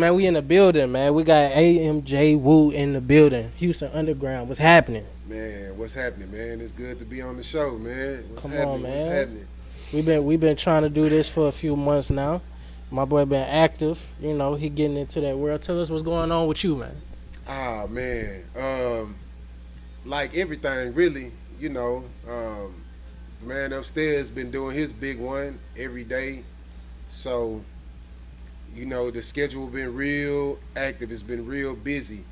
Man, we in the building, man. We got Amj Woo in the building. Houston Underground. What's happening? Man, what's happening, man? It's good to be on the show, man. What's Come on, happening? What's man. happening? We've been trying to do this for a few months now. My boy been active. You know, he getting into that world. Tell us what's going on with you, man. Ah, man. Like everything, really. The man upstairs been doing his big one every day. So, the schedule been real active. It's been real busy.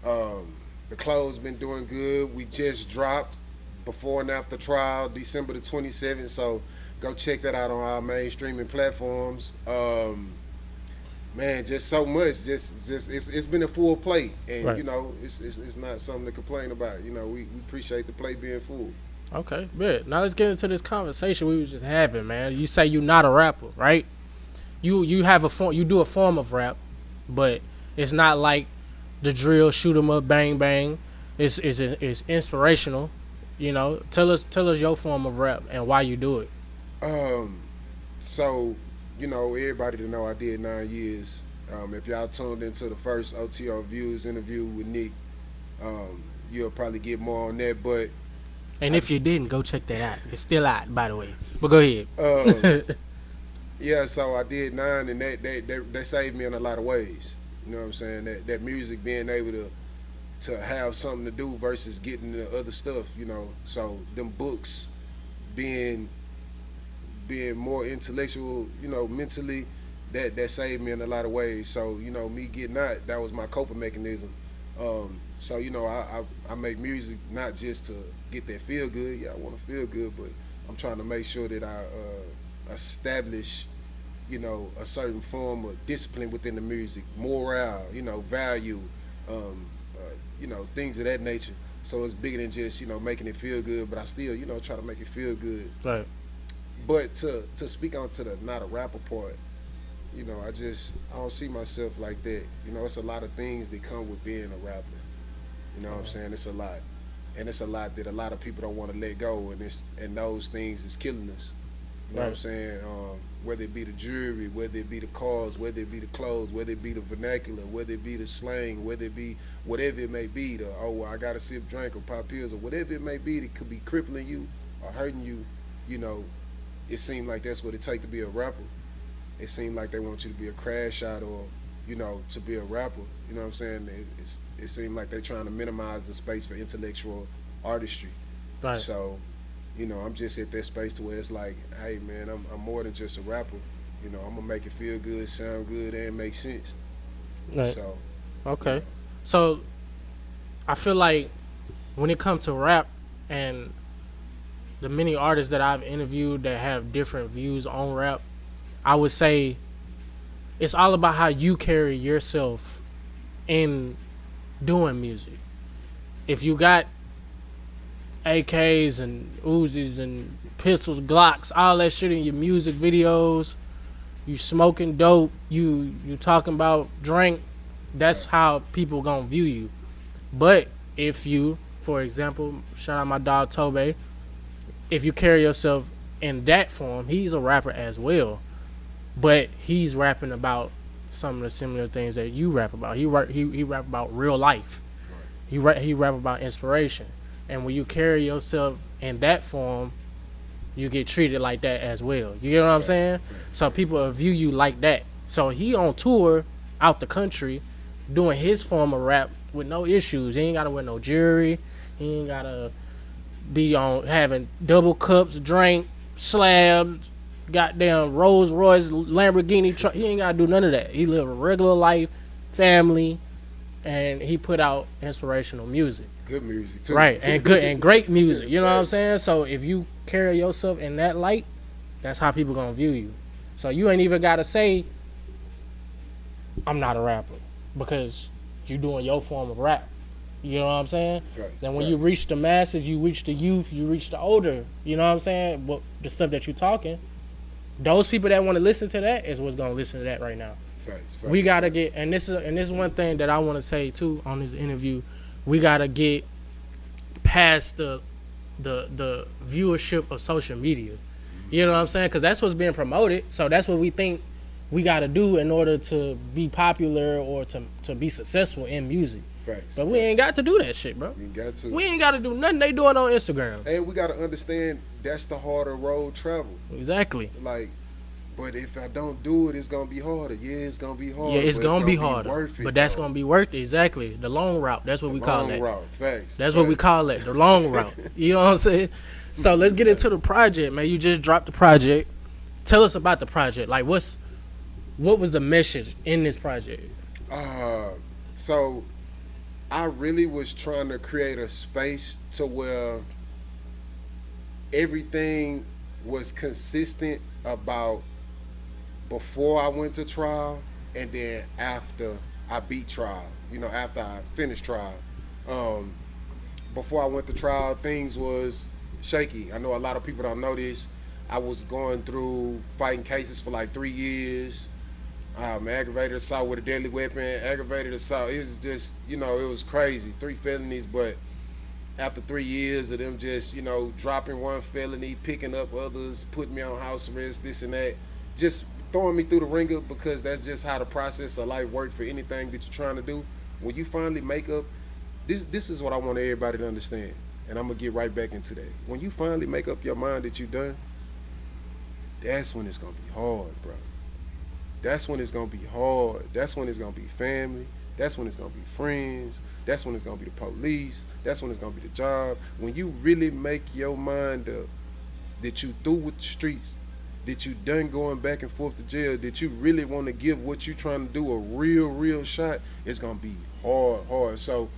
The clothes been doing good. We just dropped before and after trial, December the 27th. So go check that out on our main streaming platforms. Man, just so much. Just it's been a full plate, and Right. it's not something to complain about. We appreciate the plate being full. Okay, good. Now let's get into this conversation we was just having, man. You say you not a rapper, right? You have a form. You do a form of rap, but it's not like the drill, shoot 'em up, bang bang. It's inspirational. Tell us your form of rap and why you do it. Um, so everybody to know I did 9 years. If y'all tuned into the first OTO Views interview with Nick, you'll probably get more on that. But And if you didn't, go check that out. It's still out, by the way. But go um, ahead. yeah, so I did 9, and that saved me in a lot of ways. You know what I'm saying? That music, being able to have something to do versus getting the other stuff. So them books being more intellectual, mentally, that saved me in a lot of ways. So me getting out, that was my coping mechanism. So I make music not just to get that feel good. Yeah, I want to feel good, but I'm trying to make sure that I establish a certain form of discipline within the music, morale, value, things of that nature. So it's bigger than just making it feel good, but I still try to make it feel good. Right. But to speak on to the not a rapper part, I don't see myself like that. It's a lot of things that come with being a rapper. You know what I'm saying? It's a lot, and it's a lot that a lot of people don't want to let go, and those things is killing us. You know what I'm Right. saying? Whether it be the jewelry, whether it be the cars, whether it be the clothes, whether it be the vernacular, whether it be the slang, whether it be whatever it may be, well, I gotta sip drink or pop pills or whatever it may be that could be crippling you or hurting you, you know, it seemed like that's what it take to be a rapper. It seemed like they want you to be a crash out or, to be a rapper. You know what I'm saying? It seemed like they're trying to minimize the space for intellectual artistry. Right. So, I'm just at that space to where it's like, hey man, I'm more than just a rapper. I'm gonna make it feel good, sound good, and make sense. Right. So, Okay. So I feel like when it comes to rap and the many artists that I've interviewed that have different views on rap, I would say it's all about how you carry yourself in doing music. If you got AKs and Uzis and pistols, Glocks, all that shit in your music videos, you smoking dope, you talking about drink, that's how people gonna view you. But if you, for example, shout out my dog Tobe, if you carry yourself in that form, he's a rapper as well. But he's rapping about some of the similar things that you rap about. He rap about real life. He rap about inspiration. And when you carry yourself in that form, you get treated like that as well. You get what I'm saying? So people will view you like that. So he on tour out the country doing his form of rap with no issues. He ain't gotta wear no jewelry. He ain't gotta be on having double cups, drink, slabs, goddamn Rolls Royce, Lamborghini truck. He ain't gotta do none of that. He live a regular life, family, and he put out inspirational music. good music too. Right, and good and great music. You know what I'm saying? So if you carry yourself in that light, that's how people gonna view you. So you ain't even gotta say I'm not a rapper because you doing your form of rap. You know what I'm saying? Right, Then when right. you reach the masses, you reach the youth, you reach the older. You know what I'm saying? But the stuff that you talking, those people that want to listen to that is what's gonna listen to that right now. Facts, We facts, gotta facts. get, and this is one thing that I want to say too on this interview. We gotta get past the viewership of social media. You know what I'm saying? Because that's what's being promoted. So that's what we think we got to do in order to be popular or to be successful in music. Facts. But we ain't got to do that shit, bro. We ain't got to. We ain't got to do nothing they doing on Instagram. And we got to understand that's the harder road travel. Exactly. Like, but if I don't do it, it's gonna be harder. Yeah, it's gonna be harder. Yeah, it's gonna be harder. Worth it, but that's though. gonna be worth it. Exactly. The long route. That's what we call that. Long route. Facts. That's what we call it. The long route. You know what I'm saying? So let's get into the project, man. You just dropped the project. Tell us about the project. Like, what was the message in this project? So I really was trying to create a space to where everything was consistent about before I went to trial and then after I beat trial. You know, after I finished trial. Before I went to trial, things was shaky. I know a lot of people don't know this. I was going through fighting cases for like 3 years. Aggravated assault with a deadly weapon, aggravated assault. It was just, you know, it was crazy. 3 felonies, but after 3 years of them just, you know, dropping one felony, picking up others, putting me on house arrest, this and that, just throwing me through the ringer, because that's just how the process of life works for anything that you're trying to do. When you finally make up, this is what I want everybody to understand, and I'm going to get right back into that. When you finally make up your mind that you're done, that's when it's going to be hard, bro. That's when it's going to be hard. That's when it's going to be family. That's when it's going to be friends. That's when it's going to be the police. That's when it's going to be the job. When you really make your mind up that you through with the streets, that you done going back and forth to jail, that you really want to give what you trying to do a real shot, it's going to be hard. So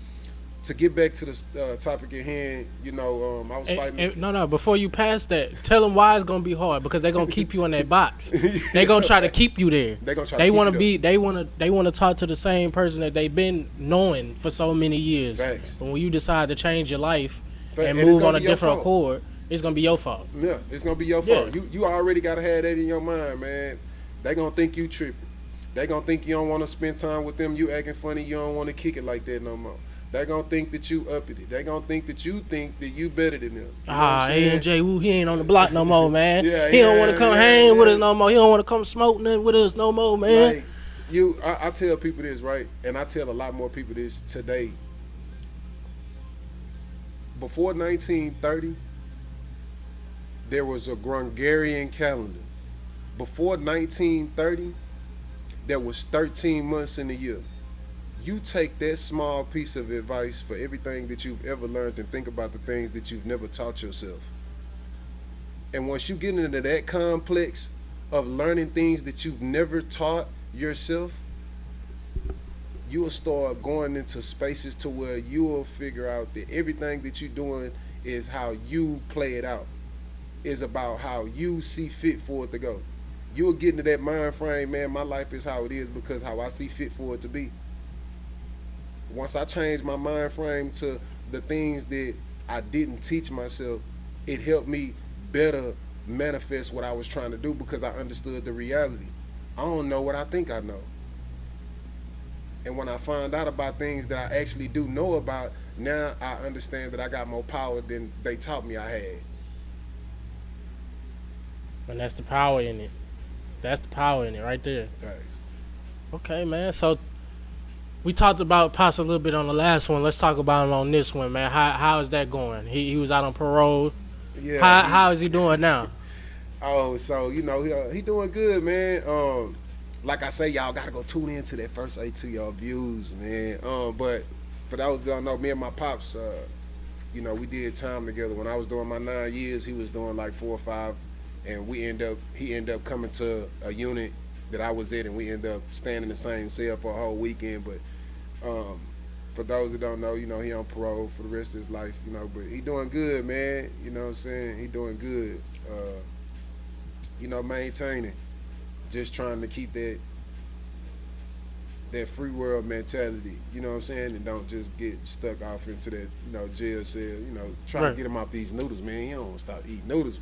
to get back to the topic at hand, you know, I was fighting. No, before you pass that, tell them why it's gonna be hard, because they're gonna keep you in that box. They're gonna try to keep you there. They're gonna try. They want to be. They want to talk to the same person that they've been knowing for so many years. Facts. But when you decide to change your life and And move on a different accord, it's gonna be your fault. Yeah, it's gonna be your fault. You already gotta have that in your mind, man. They gonna think you tripping. They gonna think you don't want to spend time with them. You acting funny. You don't want to kick it like that no more. They gonna think that you uppity. They gonna think that you better than them. You know Amj Woo, he ain't on the block no more, man. Yeah, he don't want to come hang with us no more. He don't want to come smoke nothing with us no more, man. Like, I tell people this, right? And I tell a lot more people this today. Before 1930, there was a Gregorian calendar. Before 1930, there was 13 months in a year. You take that small piece of advice for everything that you've ever learned and think about the things that you've never taught yourself. And once you get into that complex of learning things that you've never taught yourself, you'll start going into spaces to where you will figure out that everything that you're doing is how you play it out. Is about how you see fit for it to go. You'll get into that mind frame, man, my life is how it is because how I see fit for it to be. Once I changed my mind frame to the things that I didn't teach myself, it helped me better manifest what I was trying to do because I understood the reality. I don't know what I think I know. And when I find out about things that I actually do know about, now I understand that I got more power than they taught me I had. And that's the power in it. That's the power in it right there. Thanks. Okay, man. So we talked about Pops a little bit on the last one. Let's talk about him on this one, man. How is that going? He was out on parole. Yeah. How is he doing now? Oh, so you know he doing good, man. Like I say, y'all gotta go tune into that first 8 y'all views, man. But for those that don't know, me and my pops, you know, we did time together. When I was doing my 9 years, he was doing like 4 or 5, and he ended up coming to a unit that I was at, and we ended up staying in the same cell for a whole weekend. But for those that don't know, you know, he on parole for the rest of his life, you know, but he doing good, man. You know what I'm saying? He doing good. You know, maintaining, just trying to keep that free world mentality, you know what I'm saying, and don't just get stuck off into that, you know, jail cell, you know, try to get him off these noodles, man. He don't want to stop eating noodles.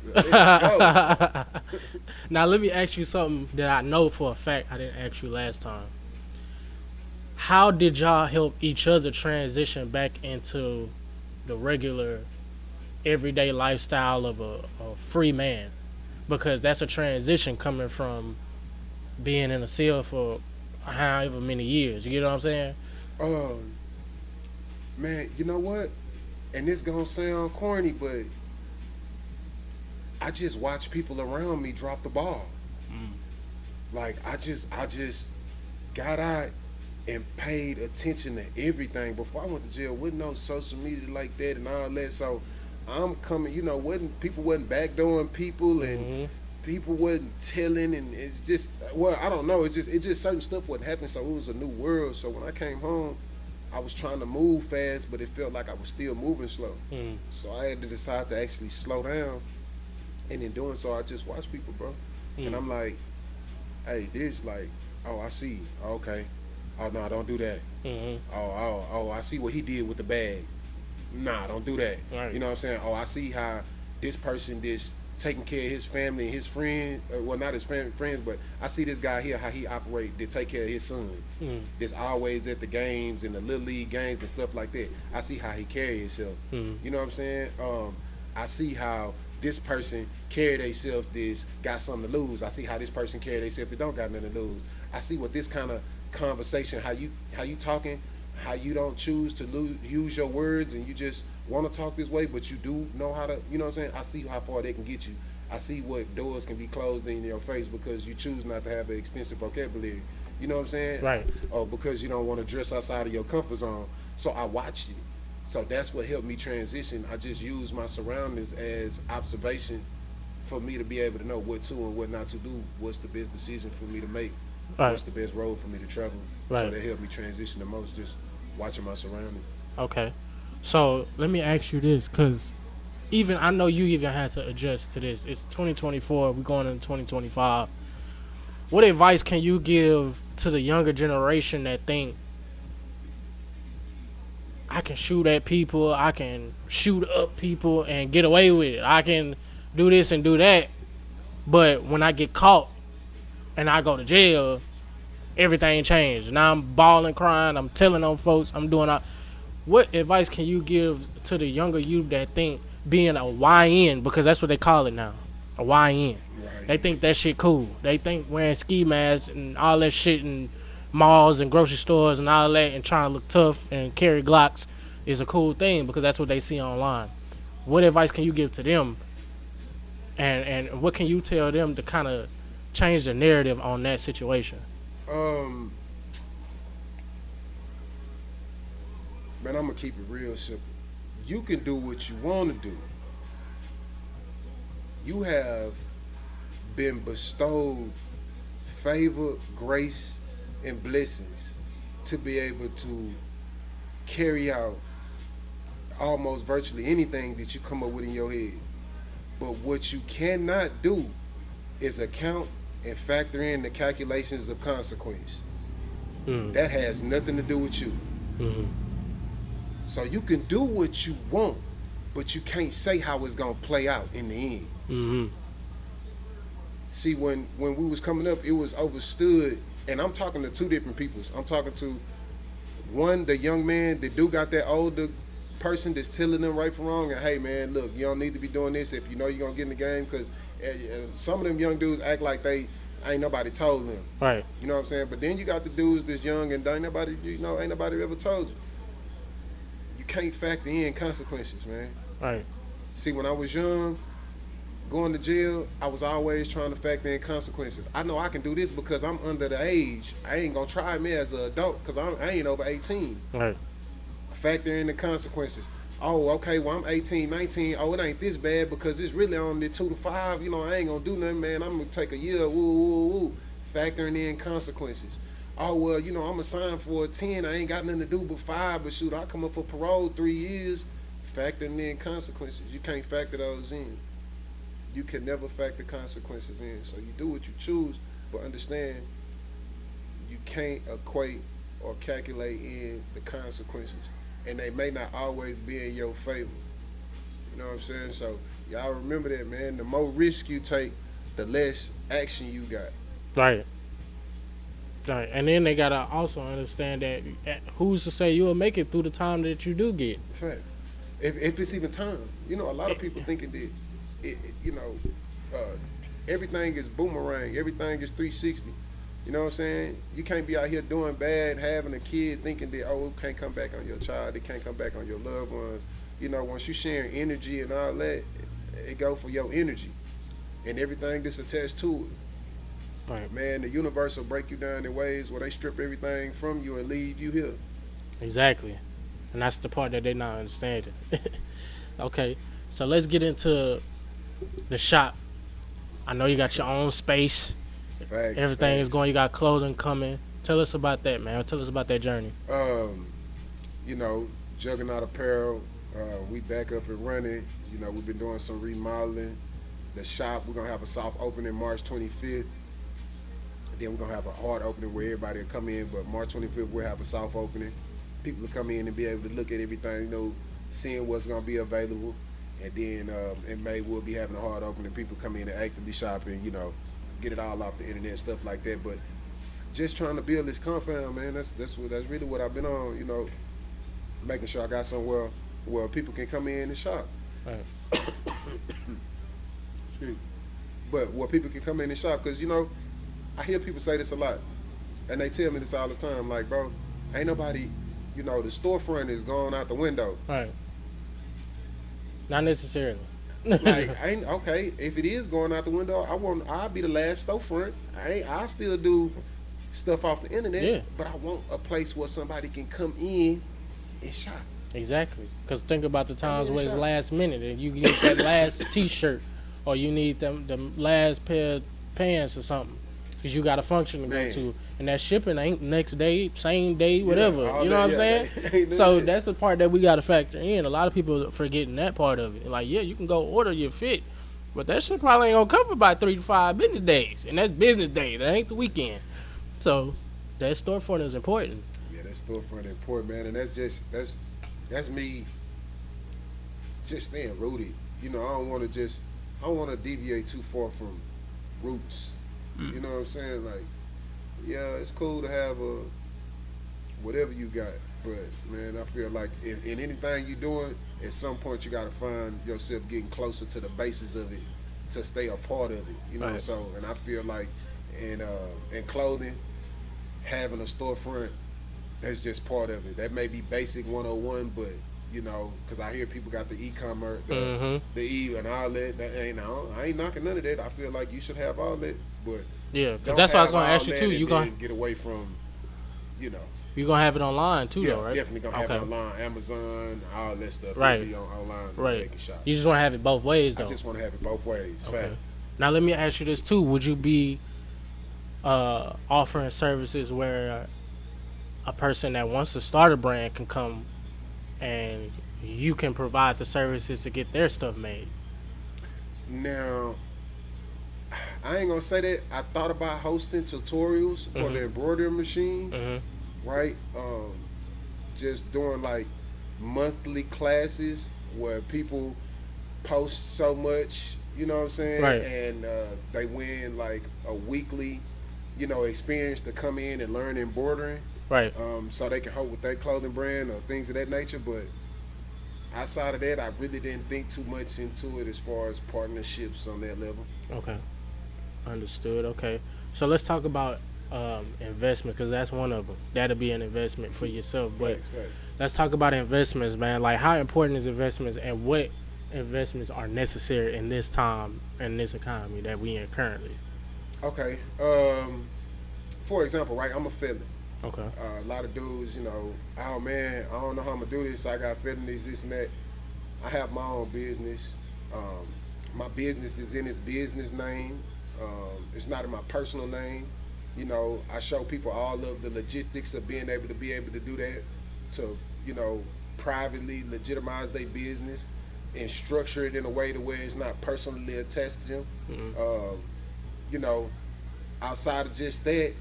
Now let me ask you something that I know for a fact I didn't ask you last time. How did y'all help each other transition back into the regular everyday lifestyle of a free man? Because that's a transition coming from being in a cell for however many years. You get what I'm saying? Um, man, you know what? And this gonna sound corny, but I just watch people around me drop the ball. Like I just got out and paid attention to everything. Before I went to jail, wasn't no social media like that and all that. So I'm coming, wasn't backdooring people and people wasn't telling, and it's just, well, I don't know. It's just certain stuff wasn't happening. So it was a new world. So when I came home, I was trying to move fast, but it felt like I was still moving slow. So I had to decide to actually slow down, and in doing so, I just watch people, bro. And I'm like, hey, this like, oh, I see. Okay. Oh no, don't do that. Oh, I see what he did with the bag. Nah, don't do that. Right. You know what I'm saying? Oh, I see how this person is taking care of his family and his friends. Well, not his friends, but I see this guy here, how he operate to take care of his son. That's always at the games and the little league games and stuff like that. I see how he carry himself. You know what I'm saying? I see how this person carry themselves, this got something to lose. I see how this person carry themselves that don't got nothing to lose. I see what this kind of conversation, how you talking, how you don't choose to use your words, and you just want to talk this way, but you do know how to, you know what I'm saying? I see how far they can get you. I see what doors can be closed in your face because you choose not to have an extensive vocabulary. You know what I'm saying? Right. Or because you don't want to dress outside of your comfort zone. So I watch you. So that's what helped me transition. I just use my surroundings as observation for me to be able to know what to and what not to do. What's the best decision for me to make? Right. What's the best road for me to travel? Right. So that helped me transition the most, just watching my surroundings. Okay. So let me ask you this, because even I know you even had to adjust to this. It's 2024. We're going into 2025. What advice can you give to the younger generation that think I can shoot at people, I can shoot up people and get away with it, I can do this and do that, but when I get caught and I go to jail, everything changed. Now I'm bawling, crying, I'm telling on folks, I'm doing all. What advice can you give to the younger youth that think being a YN, because that's what they call it now, a YN? Right. They think that shit cool. They think wearing ski masks and all that shit in malls and grocery stores and all that and trying to look tough and carry Glocks is a cool thing because that's what they see online. What advice can you give to them, and what can you tell them to kind of change the narrative on that situation? Man, I'm gonna keep it real simple. You can do what you want to do. You have been bestowed favor, grace, and blessings to be able to carry out almost virtually anything that you come up with in your head. But what you cannot do is account and factor in the calculations of consequence. That has nothing to do with you. So you can do what you want, but you can't say how it's gonna play out in the end. See, when we was coming up, it was understood, and I'm talking to two different peoples. I'm talking to one, the young man that do got that older person that's telling them right from wrong, and hey man, look, you don't need to be doing this if you know you're gonna get in the game, because some of them young dudes act like they ain't nobody told them. Right. You know what I'm saying? But then you got the dudes that's young and ain't nobody ever told you. You can't factor in consequences, man. Right. See, when I was young, going to jail, I was always trying to factor in consequences. I know I can do this because I'm under the age. I ain't gonna try me as an adult because I ain't over 18. Right. Factor in the consequences. Oh, okay, well, I'm 18, 19. Oh, it ain't this bad because it's really only 2 to 5. You know, I ain't gonna do nothing, man. I'm gonna take a year. Woo. Factoring in consequences. Oh, well, you know, I'm assigned for a 10. I ain't got nothing to do but 5. But shoot, I come up for parole 3 years. Factoring in consequences. You can't factor those in. You can never factor consequences in. So you do what you choose, but understand you can't equate or calculate in the consequences. And they may not always be in your favor. You know what I'm saying? So y'all remember that, man. The more risk you take, the less action you got. Right. Right. And then they gotta also understand that who's to say you'll make it through the time that you do get. In fact, if it's even time, you know, a lot of people thinking that everything is boomerang, everything is 360. You know what I'm saying? You can't be out here doing bad, having a kid, thinking that, oh, it can't come back on your child, it can't come back on your loved ones. You know, once you sharing energy and all that, it go for your energy and everything that's attached to Right. it. Man, the universe will break you down in ways where they strip everything from you and leave you here. Exactly. And that's the part that they're not understanding. Okay. So let's get into the shop. I know you got your own space. Facts, Everything is facts. going. You got clothing coming. Tell us about that, man. Tell us about that journey. Um, you know, Juggernaut Apparel, we back up and running. You know, we've been doing some remodeling. The shop, we're gonna have a soft opening March 25th. Then we're gonna have a hard opening where everybody will come in, but March 25th we'll have a soft opening. People will come in and be able to look at everything, you know, seeing what's gonna be available. And then in May we'll be having a hard opening. People come in and actively shop and, you know, get it all off the internet, stuff like that. But just trying to build this compound, man. That's really what I've been on, you know, making sure I got somewhere where people can come in and shop. Right. Excuse me. But where people can come in and shop, because, you know, I hear people say this a lot, and they tell me this all the time. Like, bro, ain't nobody, you know, the storefront is going out the window. Right. Not necessarily. Like, ain't okay. If it is going out the window, I'll be the last storefront. I still do stuff off the internet. Yeah. But I want a place where somebody can come in and shop. Exactly. Because think about the times in where it's shop. last minute and you need that last T-shirt or you need them last pair of pants or something because you got a function to Man. go to, and that shipping ain't next day, same day, whatever. all You know day, what I'm yeah, saying? ain't So nothing. that's the part that we got to factor in. A lot of people are forgetting that part of it. Like, yeah, you can go order your fit, but that shit probably ain't gonna come for about 3 to 5 business days, and that's business days. That ain't the weekend. So that storefront is important. Yeah, that storefront important, man, and that's me just staying rooted. You know, I don't want to deviate too far from roots. You know what I'm saying? Like, yeah, it's cool to have whatever you got, but man, I feel like if in anything you're doing, at some point you gotta find yourself getting closer to the basis of it to stay a part of it. You know, Right. so and I feel like in clothing, having a storefront, that's just part of it. That may be basic 101, but you know, because I hear people got the e-commerce, the e and all that. That ain't I ain't knocking none of that. I feel like you should have all that, but Yeah, because don't that's what I was have gonna all ask you that too. and You then gonna get away from, you know. you gonna have it online too, Yeah, though, right? definitely gonna have Okay. it online, Amazon, all that stuff. It'll Right. be online. Right. They can shop. You just want to have it both ways, I though. just want to have it both ways. Okay. Fact. Now let me ask you this too: would you be offering services where a person that wants to start a brand can come and you can provide the services to get their stuff made? Now, I ain't gonna say that. I thought about hosting tutorials for the embroidery machines, right? Just doing like monthly classes where people post so much, you know what I'm saying? Right. And they win like a weekly, you know, experience to come in and learn embroidering. Right. So they can help with their clothing brand or things of that nature. But outside of that, I really didn't think too much into it as far as partnerships on that level. Okay. Understood. Okay. So let's talk about investment, because that's one of them. That'll be an investment for yourself. But Facts. let's talk about investments, man. Like, how important is investments, and what investments are necessary in this time and this economy that we in currently? Okay. For example, right, I'm a felon. Okay. A lot of dudes, you know, oh man, I don't know how I'm gonna do this. I got felonies, this and that. I have my own business. My business is in its business name. It's not in my personal name. You know, I show people all of the logistics of being able to do that, to, you know, privately legitimize their business and structure it in a way to where it's not personally attached to them. You know, outside of just that,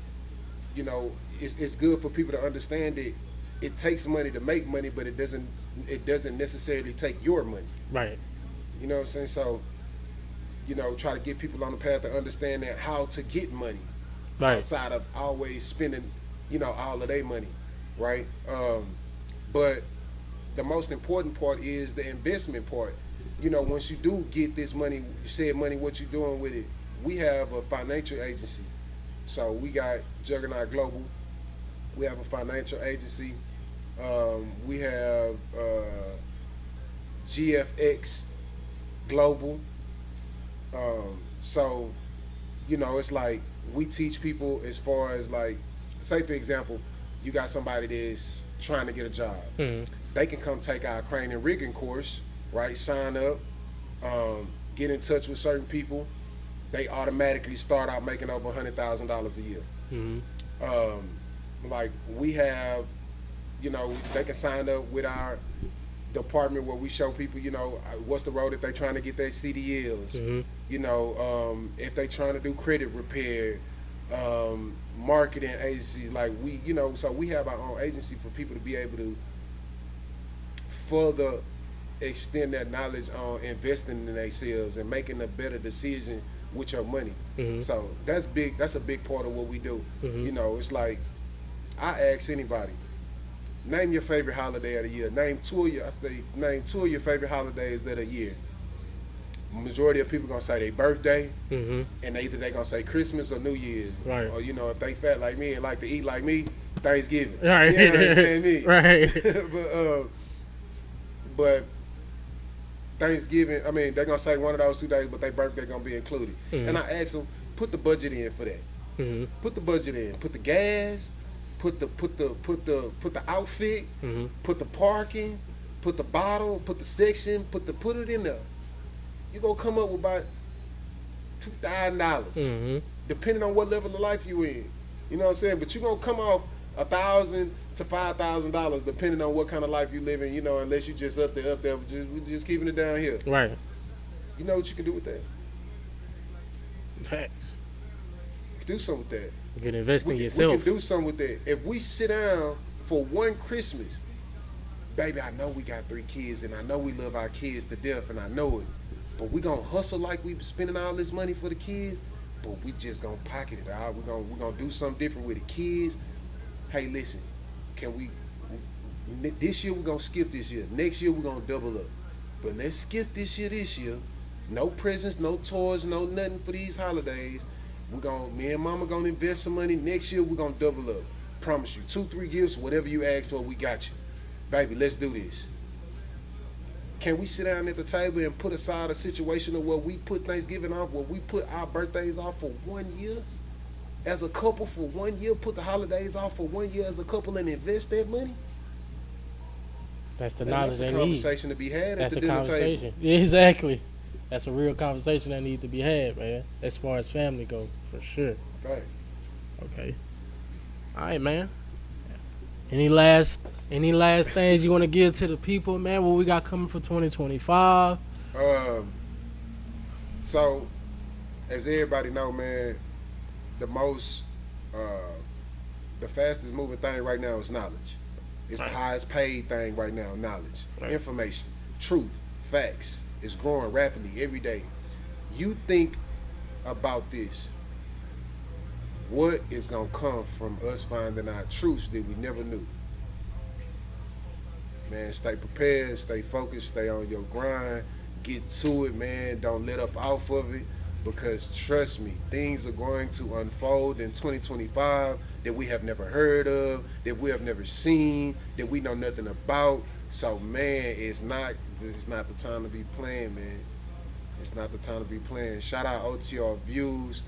you know, it's good for people to understand that it takes money to make money, but it doesn't necessarily take your money. Right. You know what I'm saying? So, you know, try to get people on the path to understand that how to get money Right. outside of always spending, you know, all of their money, right? But the most important part is the investment part. You know, once you do get this money, you said money, what you doing with it? We have a financial agency So we got Juggernaut Global. We have a financial agency. We have GFX Global. So, it's like we teach people as far as like, say for example, you got somebody that's trying to get a job. They can come take our crane and rigging course, right? Sign up, get in touch with certain people. They automatically start out making over $100,000 a year. Like we have, they can sign up with our department where we show people, what's the road that they trying to get their CDLs. If they trying to do credit repair, marketing agencies, like we, so we have our own agency for people to be able to further extend that knowledge on investing in themselves and making a better decision with your money. So that's big. That's a big part of what we do. It's like I ask anybody, name your favorite holiday of the year. Name two of your favorite holidays of the year. Majority of people gonna say their birthday, and either they gonna say Christmas or New Year's, right? Or if they fat like me and like to eat like me, Thanksgiving, right? You understand me, right? but Thanksgiving, I mean, they're gonna say one of those 2 days, but their birthday gonna be included. And I ask them, put the budget in for that. Put the budget in. Put the gas. Put the outfit. Put the parking. Put the bottle. Put the section. Put it in there. You gonna come up with about $2,000, depending on what level of life you in. You know what I'm saying? But you gonna come off $1,000 to $5,000, depending on what kind of life you live in. Unless you just up there. We're just keeping it down here. Right. You know what you can do with that? Facts. You can do something with that. You can invest in yourself. We can do something with that. If we sit down for one Christmas, baby, I know we got 3 kids, and I know we love our kids to death, and I know it. But we gonna hustle like we spending all this money for the kids, but we just gonna pocket it out. We're gonna do something different with the kids. Hey, listen, can we? This year we're gonna skip this year. Next year we're gonna double up. But let's skip this year. No presents, no toys, no nothing for these holidays. Me and Mama gonna invest some money. Next year we're gonna double up. Promise you, 2-3 gifts, whatever you ask for, we got you, baby. Let's do this. Can we sit down at the table and put aside a situation of where we put Thanksgiving off, where we put our birthdays off for 1 year? As a couple for 1 year, put the holidays off for 1 year as a couple and invest that money? That's the knowledge they need. That's a conversation to be had at the dinner table. Exactly. That's a real conversation that needs to be had, man, as far as family go, for sure. Right. Okay. All right, man. Any last things you want to give to the people, man? What we got coming for 2025? So, as everybody know, man, the fastest moving thing right now is knowledge. It's the highest paid thing right now, knowledge, information, truth, facts. It's growing rapidly every day. You think about this. What is going to come from us finding out truths that we never knew? Man, stay prepared, stay focused, stay on your grind, get to it, man. Don't let up off of it, because trust me, things are going to unfold in 2025 that we have never heard of, that we have never seen, that we know nothing about. So, man, it's not the time to be playing, man. It's not the time to be playing. Shout out OTR Views.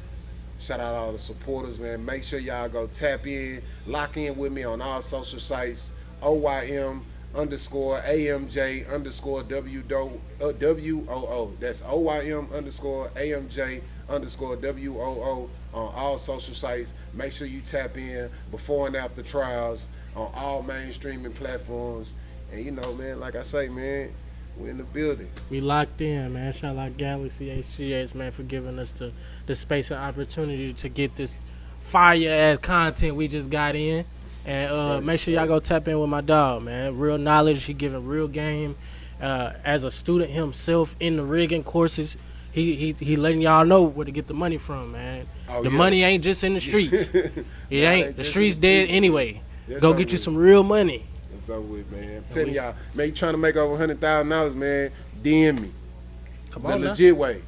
Shout out all the supporters, man. Make sure y'all go tap in, lock in with me on all social sites. OYM_AMJ_WOO. That's OYM_AMJ_WOO on all social sites. Make sure you tap in before and after trials on all mainstreaming platforms. And man, like I say, man, we're in the building. We locked in, man. Shout out Galaxy HGH, man, for giving us the space and opportunity to get this fire-ass content we just got in. And make sure y'all go tap in with my dog, man. Real knowledge. He giving real game. As a student himself in the rigging courses, he letting y'all know where to get the money from, man. The money ain't just in the streets. It ain't. The streets dead anyway. Go get you some real money. That's over with, man. I'm telling y'all, man, you trying to make over $100,000, man, DM me. Come on, the legit way.